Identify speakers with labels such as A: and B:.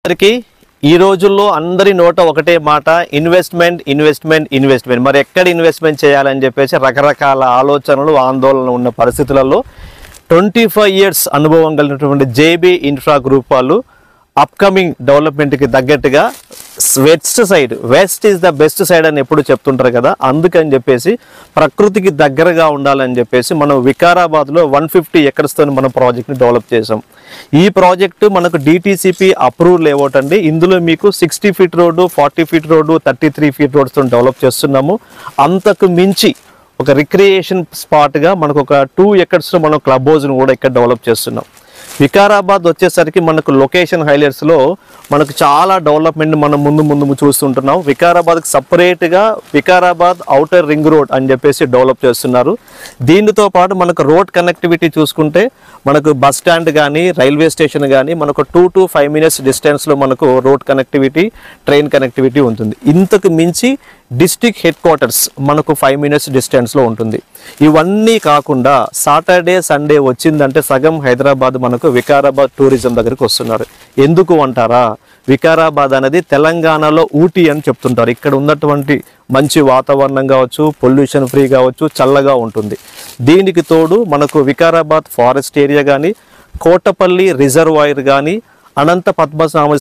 A: అందరికీ ఈ రోజుల్లో అందరి నోట ఒకటే మాట ఇన్వెస్ట్మెంట్. మరి ఎక్కడ ఇన్వెస్ట్మెంట్ చేయాలని చెప్పేసి రకరకాల ఆలోచనలు ఆందోళనలు ఉన్న పరిస్థితులలో 25 years అనుభవం కలిగినటువంటి జేబీ ఇన్ఫ్రా గ్రూప్ వాళ్ళు అప్కమింగ్ డెవలప్మెంట్కి తగ్గట్టుగా west is the best side అని ఎప్పుడు చెప్తుంటారు కదా, అందుకని చెప్పేసి ప్రకృతికి దగ్గరగా ఉండాలని చెప్పేసి మనం వికారాబాద్లో 150 acresతో మనం ప్రాజెక్ట్ని డెవలప్ చేసాం. ఈ ప్రాజెక్టు మనకు డిటిసిపి అప్రూవ్ లేఅవుట్ అండి. ఇందులో మీకు 60 feet road, 40 feet road, 33 feet రోడ్స్తో డెవలప్ చేస్తున్నాము. అంతకు మించి ఒక రిక్రియేషన్ స్పాట్గా మనకు ఒక 2 acresలో మనం క్లబ్ హౌస్ను కూడా ఇక్కడ డెవలప్ చేస్తున్నాం. వికారాబాద్ వచ్చేసరికి మనకు లొకేషన్ హైలైట్స్లో మనకు చాలా డెవలప్మెంట్ మనం ముందు చూస్తుంటున్నాం. వికారాబాద్కి సపరేట్గా వికారాబాద్ ఔటర్ రింగ్ రోడ్ అని చెప్పేసి డెవలప్ చేస్తున్నారు. దీనితో పాటు మనకు రోడ్ కనెక్టివిటీ చూసుకుంటే మనకు బస్ స్టాండ్ కానీ రైల్వే స్టేషన్ కానీ మనకు 2 to 5 minutes డిస్టెన్స్లో మనకు రోడ్ కనెక్టివిటీ, ట్రైన్ కనెక్టివిటీ ఉంటుంది. ఇంతకు మించి డిస్ట్రిక్ట్ హెడ్ క్వార్టర్స్ మనకు 5 minutes డిస్టెన్స్లో ఉంటుంది. ఇవన్నీ కాకుండా సాటర్డే సండే వచ్చిందంటే సగం హైదరాబాద్ మనకు వికారాబాద్ టూరిజం దగ్గరికి వస్తున్నారు. ఎందుకు అంటారా, వికారాబాద్ అనేది తెలంగాణలో ఊటీ అని చెప్తుంటారు. ఇక్కడ ఉన్నటువంటి మంచి వాతావరణం కావచ్చు, పొల్యూషన్ ఫ్రీ కావచ్చు, చల్లగా ఉంటుంది. దీనికి తోడు మనకు వికారాబాద్ ఫారెస్ట్ ఏరియా కానీ, కోటపల్లి రిజర్వాయర్ కానీ, అనంత పద్మనాభ